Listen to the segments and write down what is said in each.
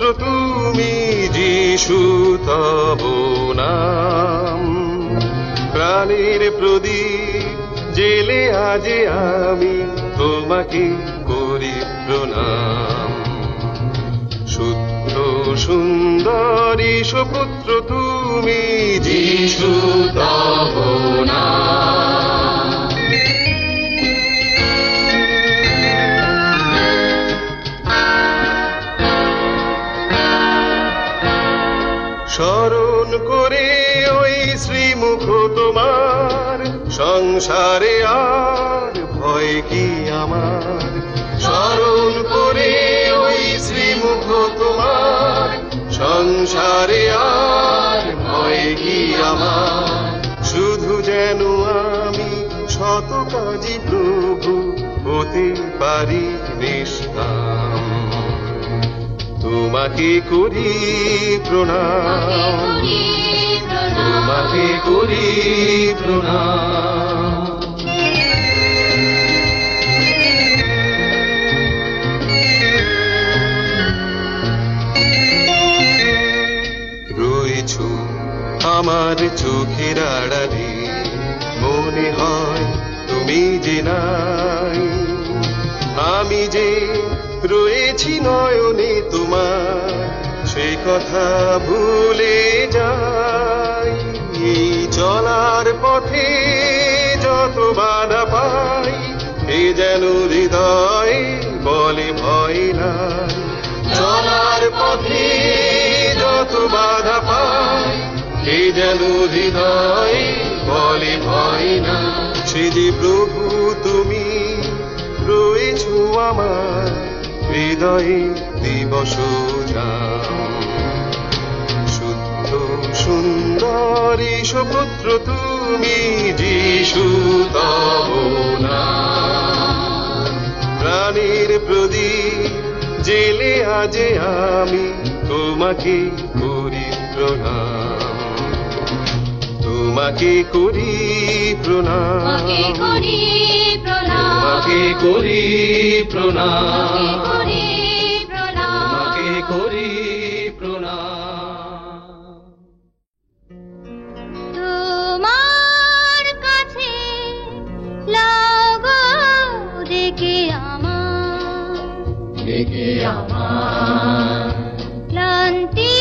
পুত্র তুমি, যিশু তব নাম। প্রাণের প্রদীপ জেলে আজে আমি তোমাকে করি প্রণাম। শুদ্ধ সুন্দর পুত্র তুমি, যিশু তব নাম। স্মরণ করে ওই শ্রীমুখ তোমার, সংসারে আর ভয় কি আমার। স্মরণ করে ওই শ্রীমুখ তোমার, সংসারে আর ভয় কি আমার। শুধু যেন আমি শত কাজী প্রভু হতে পারি নিষ্কাম। তোমাকে করি প্রণাম, তোমাকে করি প্রণাম। রয়েছো আমার চোখের আড়ালে, মনে হয় তুমি যে নাই। আমি যে রয়েছি নয়নে তোমার, সে কথা ভুলে যাই। এই চলার পথে যত বাধা পাই, এ যেন হৃদয় বলে ভয় নাই। চলার পথে যত বাধা পাই, এ যেন হৃদয় বলে ভয় না। সে যে প্রভু তুমি রয়েছো আমার হৃদয়ে দিবস যাম। শুদ্ধ সুন্দর পুত্র তুমি, যিশু তব নাম। প্রাণের প্রদীপ জেলে আজে আমি তোমাকে করি প্রণাম। তোমাকে করি প্রণাম, তোমাকে করি প্রণাম, তোমাকে করি প্রণাম। তোমার কাছে লাগো ডেকে আমার ক্লান্তি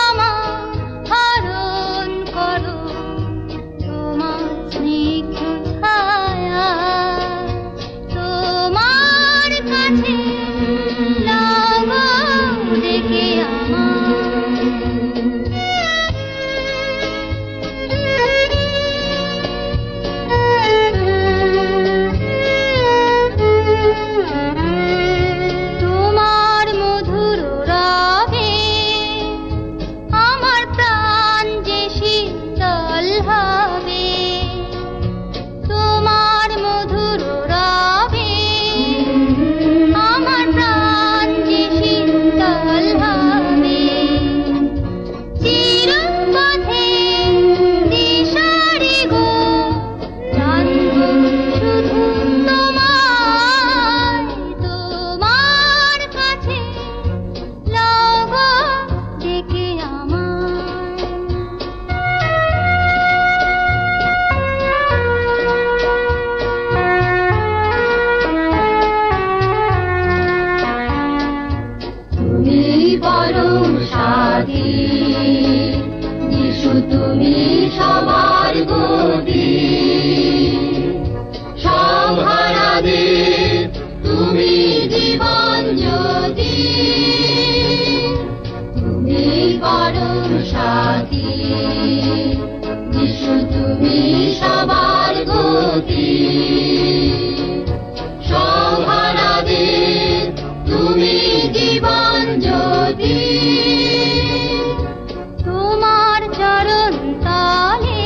আমার হরণ করো তোমার স্নিগ্ধ ছায়া। তোমার কাছে লাগো ডেকে তোমার মধুর রবে আমার প্রাণ যে শীতল হবে। তোমার মধুর রবে আমার প্রাণ যে শীতল হবে। চিরপথে দিশারি গো জানবো শুধু তোমায়। তোমার কাছে লাগো ডেকে তুমি পরম স্বাধীন, যিশু তুমি সবার গতি। সংহারাদের তুমি জীবন জ্যোতি। তুমি পরম সাথী, যিশু তুমি সবার গতি। সংহারাদের তুমি জীবন জ্যোতি। তোমার চরণ তলে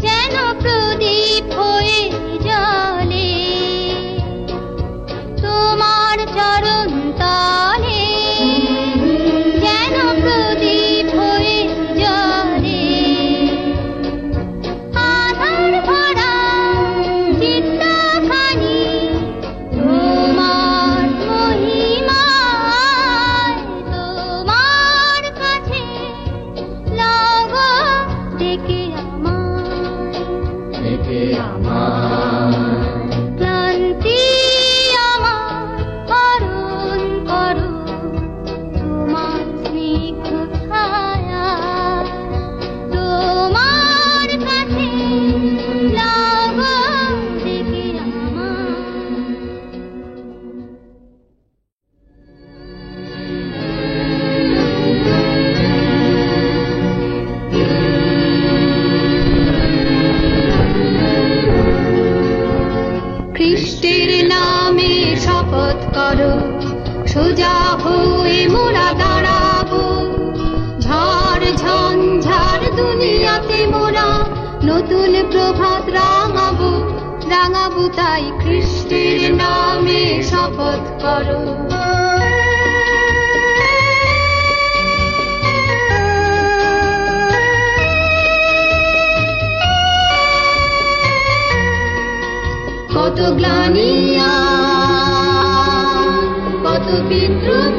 যেন প্রদীপ হয়ে জ্বলে। তোমার চরণ তলে যেন প্রদীপ হয়ে জ্বলে। আধার ভরা সোজা হয়ে মোরা দাঁড়াবো। ঝড় ঝঞ্ঝার দুনিয়াতে মোরা নতুন প্রভাত রাঙাবো, রাঙাবো তাই খ্রিস্টের নামে শপথ করো। কত গ্লানি আর কত বিদ্রুপ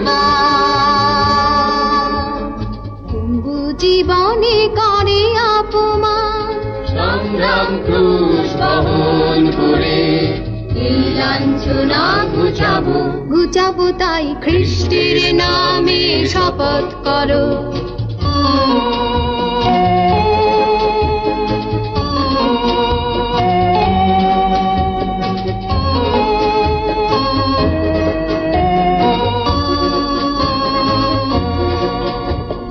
পঙ্গু জীবনে করে অপমান, সংগ্রাম ক্রুশ বহন করে এই লাঞ্ছনা ঘুচাবো, ঘুচাবো তাই খ্রিস্টের নামে শপথ করো।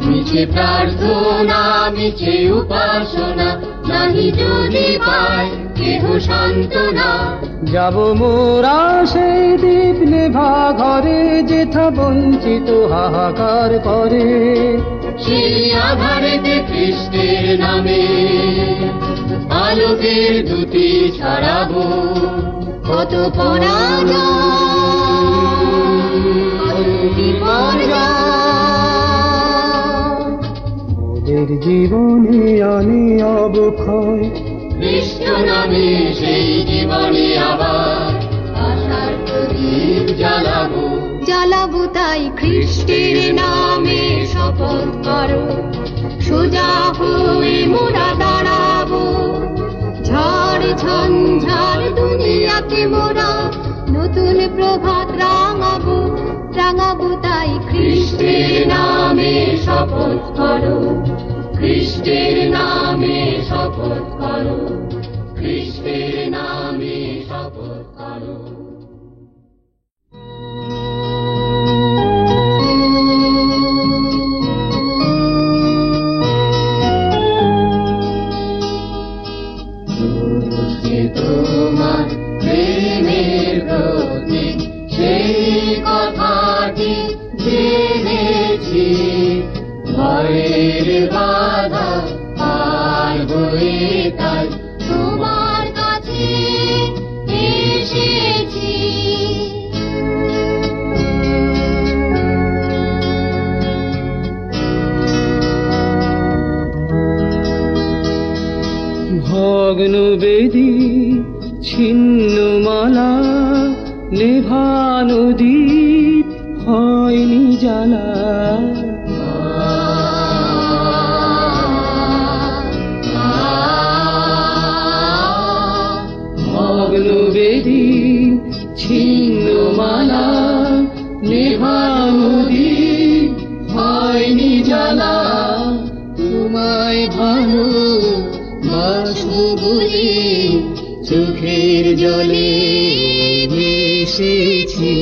মিছে প্রার্থনা মিছে উপাসনা, নাহি যদি পায় কেহ সান্ত্বনা। যাব মোরা সেই দীপ নেভা ঘরে, যেথা বঞ্চিত হাহাকার করে। সেই আধারেতে খ্রিস্টের নামে আলোকের দ্যুতি ছড়াবো। কত পরাজয়, কত বিপর্যয় ওদের জীবনে আনে অবক্ষয়, খ্রিস্ট নামে সেই জীবনে আবার আশার প্রদীপ জ্বালাবো। জ্বালাবো তাই খ্রিস্টের নামে শপথ করো। সোজা হয়ে মোরা দাঁড়াবো। ঝড় ঝঞ্ঝার দুনিয়াতে মোরা নতুন প্রভাত রাঙাবো, রাঙাবো তাই খ্রিস্টের নামে শপথ করো, খ্রিস্টের নামে শপথ করো, খ্রিস্টের নামে শপথ করো। তোমার প্রেমের প্রতি সেই কথাটি জেনেছি, ভয়ের বাধা পার হয়ে তাই তোমার কাছে এসেছি। ভগ্ন বেদী ছিন্ন মালা, নেভানো দীপ হয়নি জ্বালা। ভগ্ন বেদী ছিন্ন মালা, নেভানো দীপ হয়নি জ্বালা। তোমায় ভালো বাসবো বলে চোখের জলে ভেসেছি।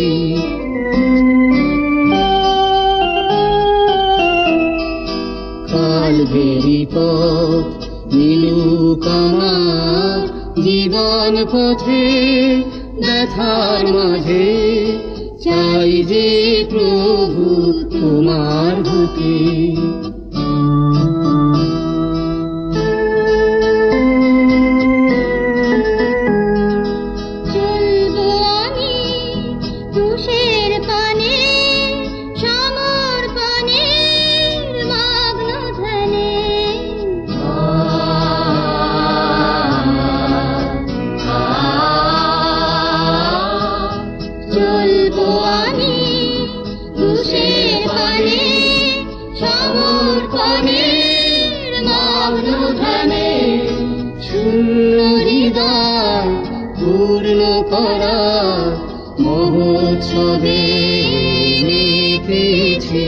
কালবেরি পথ নীলুক আমার জীবন পথে, ব্যথার মাঝে চাই যে প্রভু তোমার গতি। চলবো আমি ক্রুশের পানে, সমর্পণের মগ্ন ধ্যানে। চলবো আমি ক্রুশের পানে, সমর্পণের মগ্ন ধ্যানে। শূন্য হৃদয় পূর্ণ করা মহোৎসবে মেতেছি।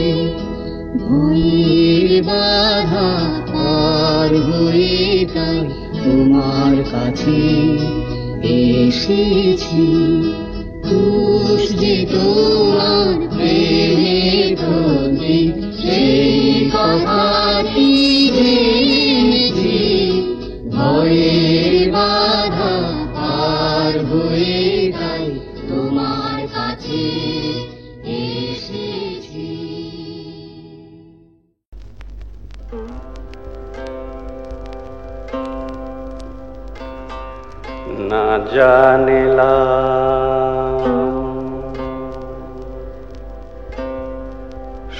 ভয়ের বাধা পার হয়ে তাই তোমার কাছে এসেছি। ক্রুশ যে তোমার প্রেমের প্রতীক, সেই কথাটি জেনেছি। ভয়ের বাধা পার হয়ে তাই তোমার কাছে না জানিলাম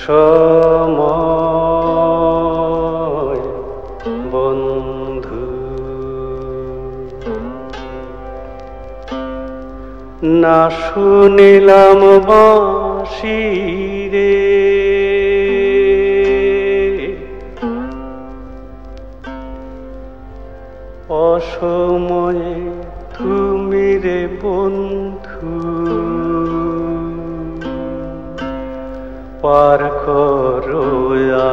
সময় বন্ধু, না শুনিলাম বাঁশি রে অসময়ে তুমি রে বন্ধু, পার করো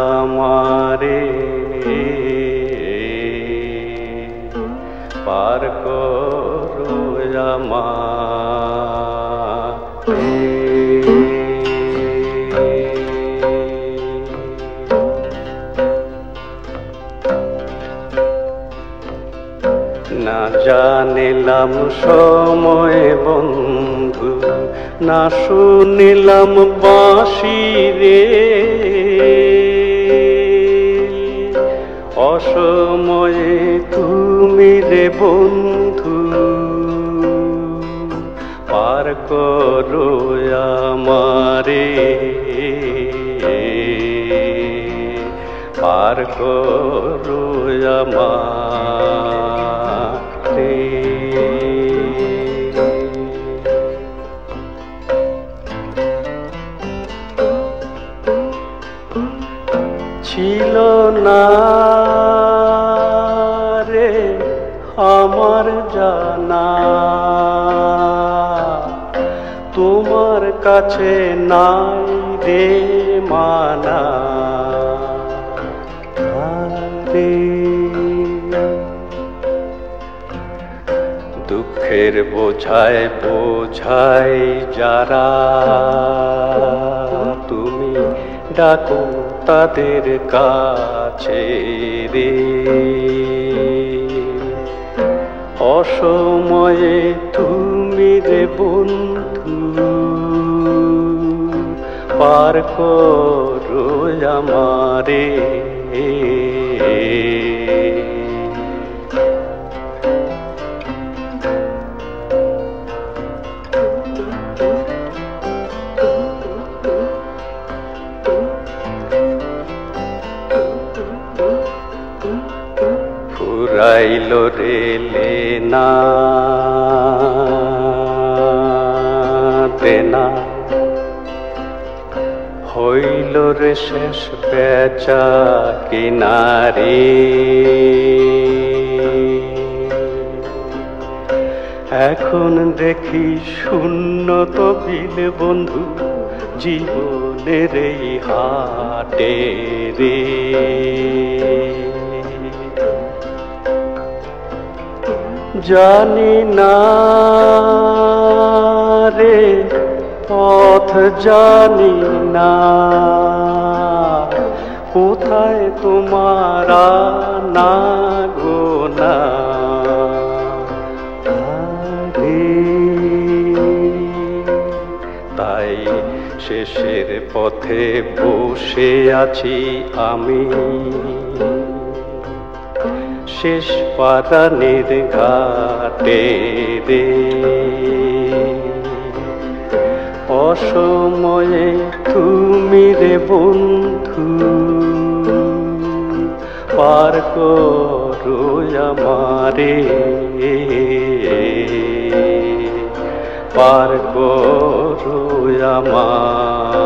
আমারে, পার করো আমারে। না জানিলাম সময় বন্ধু, না শুনিলাম বাঁশি রে অসময়ে তুমি রে বন্ধু, পার করো আমারে, পার করো আমারে। ছিল না রে আমার জানা, তোমার কাছে নাই রে মানা রে। দুঃখের বোঝায় বোঝাই যারা, তুমি ডাকো তাদের কাছে রে অসময়ে তুমি রে বন্ধু, পার করো আমারে, ফুরাইল রেলে না দেনা, হইল রে শেষ বেচা কিনারে। এখন দেখি শূন্য তবিল বন্ধু, জীবনের এই হাটে রে। জানি না রে পথ জানি না, কোথায় তোমার না গো না রে। তাই শেষের পথে বসে আছি আমি, শেষ পারানের ঘাটে রে অসময়ে তুমি রে বন্ধু, পার করো আমারে, পার করো আমারে।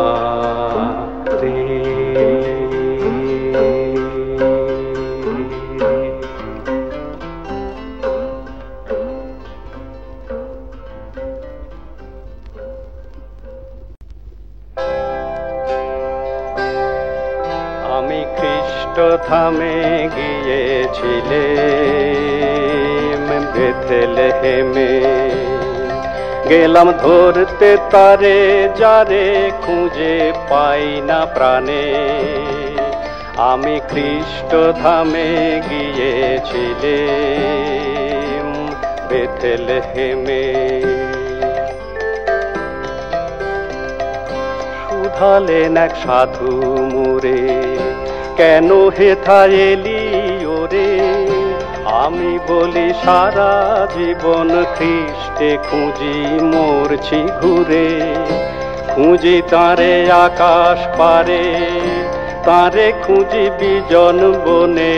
আমি খ্রিস্টধামে গিয়েছিলাম বেথলেহেমে, গেলাম ধরতে তারে যারে খুঁজে পাই না প্রাণে। আমি খ্রিস্টধামে গিয়েছিলাম বেথলেহেমে, শুধালেন এক সাধু মোরে, কেন হেথা এলি ওরে আমি বলি সারা জীবন খ্রিস্টে খুঁজি, মরছি ঘুরে, খুঁজি তারে আকাশ পারে, তারে খুঁজি বিজন বনে,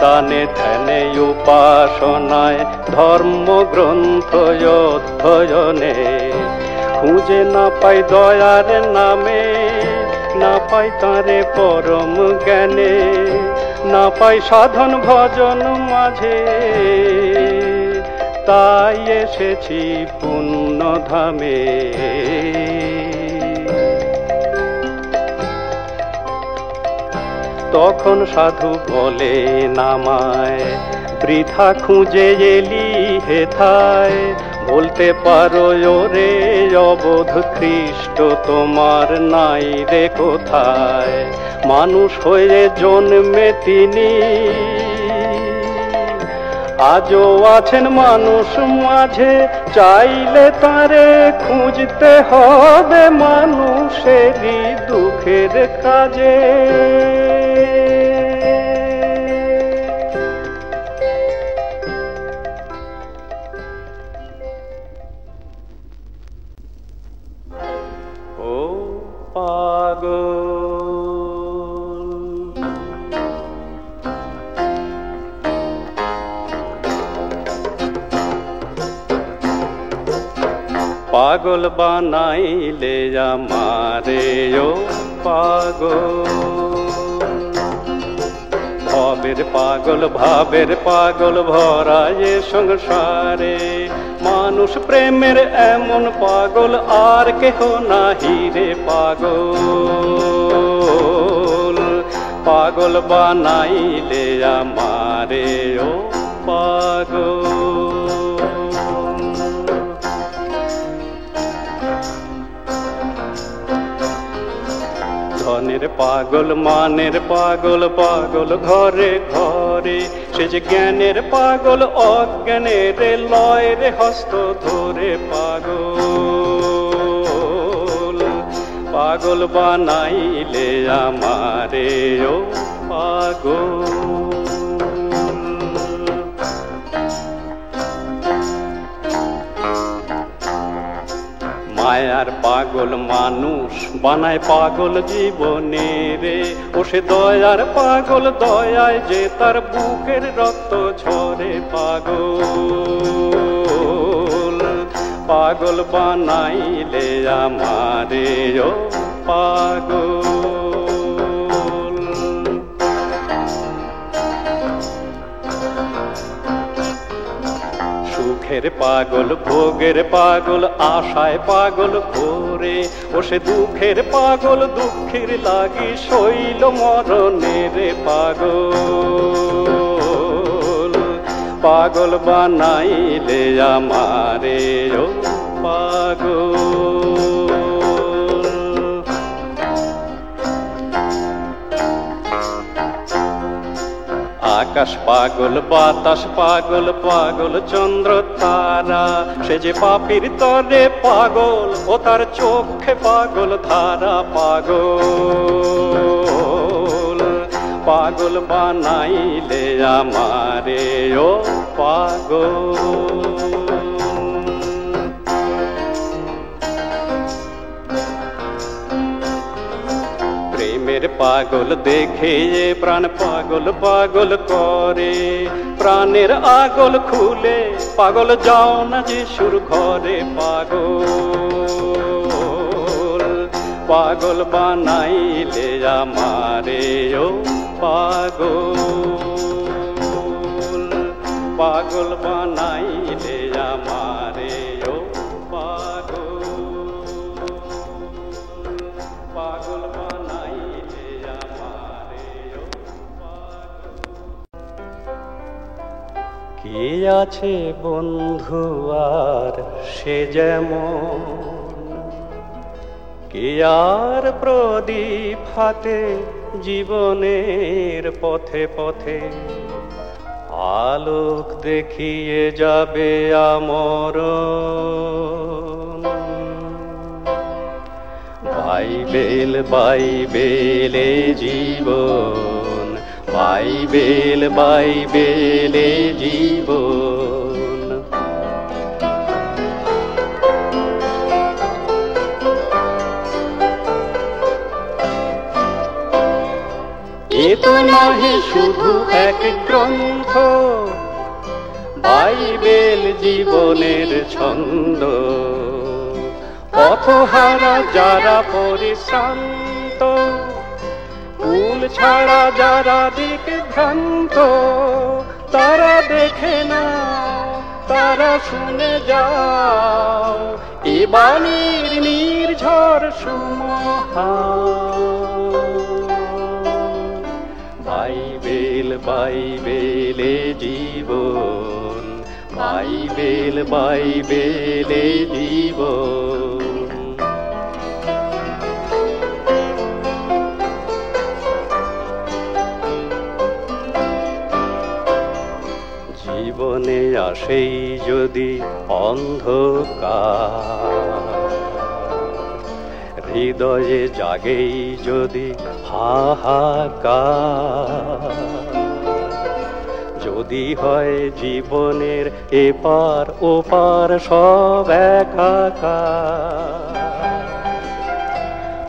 দানে ধ্যানে উপাসনায় ধর্মগ্রন্থ অধ্যয়নে। খুঁজে না পাই দয়ার নামে, না পাই তারে পরম জ্ঞানে, না পাই সাধন ভজন মাঝে, তাই এসেছি পুণ্যধামে। তখন সাধু বলে নামায়, বৃথা খুঁজে এলি হেথায়, বলতে পারো ওরে অবোধ খ্রিস্ট তোমার নাই রে কোথায়। মানুষ হয়ে জন্মে তিনি, আজও আছেন মানুষ মাঝে, চাইলে তারে খুঁজতে হবে মানুষেরই দুঃখের কাজে। ও পাগল, পাগল বানাইলে আমারে ও পাগল। ভবের পাগল, ভাবের পাগল ভরা এ সংসারে, মানুষ প্রেমের এমন পাগল আর কেহ নাহি রে পাগল। পাগল বানাইলে আমারে ও পাগল। ধনের পাগল, মানের পাগল, পাগল ঘরে ঘরে, সে যে জ্ঞানের পাগল, অজ্ঞানের লয় রে হস্ত ধরে পাগল। পাগল বানাইলে আমারে ও পাগল। মায়ার পাগল মানুষ বানায় পাগল জীবনে রে, ও সে দয়ার পাগল, দয়ায় যে তার বুকের রক্ত ঝরে পাগল। পাগল বানাইলে আমারে ও পাগল। সুখের পাগল, ভোগের পাগল, আশায় পাগল ঘোরে, ও সে দুঃখের পাগল, দুঃখের লাগি শৈল মরণের পাগল। পাগল বানাইলে আমারে ও পাগল। আকাশ পাগল, বাতাস পাগল, পাগল চন্দ্র তারা, সে যে পাপীর তরে পাগল, ও তার চোখে পাগল ধারা পাগল। পাগল বানাইলে আমারে ও পাগল। প্রেমের পাগল দেখে প্রাণ পাগল পাগল করে, প্রাণের আগল খুলে পাগল যাও না যিশুর ঘরে পাগল। পাগল বানাইলে আমারে ও পাগল। পাগল বানাইলে আমারে ও পাগল। পাগল বানাইলে আমারে ও পাগল। কি আছে বন্ধু আর সে যেমন, কি আর প্রদীপ হাতে জীবনের পথে পথে, আলোক দেখিয়ে যাবে আমরণ। বাইবেল বাইবেলে জীবন, বাইবেল বাইবেলে জীবন। এ তো নহে শুধু এক গ্রন্থ, বাইবেল জীবনের ছন্দ। পথহারা যারা পরিশ্রান্ত, কুল ছাড়া যারা দিক ভ্রান্ত, তারা দেখে না, তারা শুনে যাও এ বাণীর নির্ঝর সুমহান। বাইবেল বাইবেলে জীবন, বাইবেল বাইবেলে জীবন। জীবনে আসেই যদি অন্ধকার, হৃদয়ে জাগেই যদি হাহাকার, যদি হয় জীবনের এপার ওপার সব একাকার,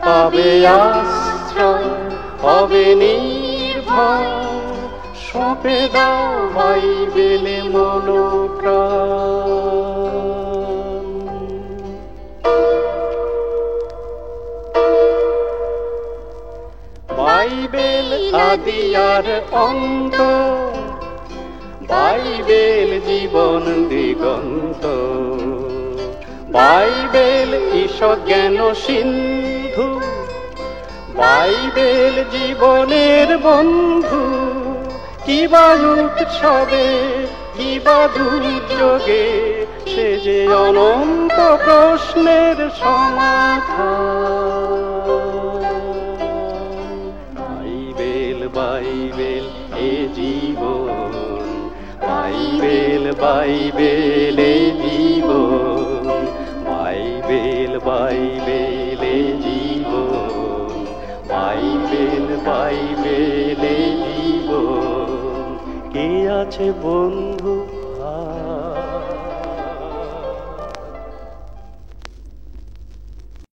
পাবে আশ্রয় হবে নির্ভয়, সঁপে দাও বাইবেলে মনোপ্রাণ। বাইবেল আদি আর অন্ত, বাইবেল জীবন দিগন্ত। বাইবেল ঈশদ জ্ঞান সিন্ধু, বাইবেল জীবনের বন্ধু। কিবা উৎসবে কিবা দুর্যোগে, সে যে অনন্ত প্রশ্নের সমাধান। বাইবেল বাইবেল এ জীবন, বাইবেল বাইবেলে জীবন, বাইবেল বাইবেলে জীবন, বাইবেল বাইবেলে জীবন। কে আছে বন্ধু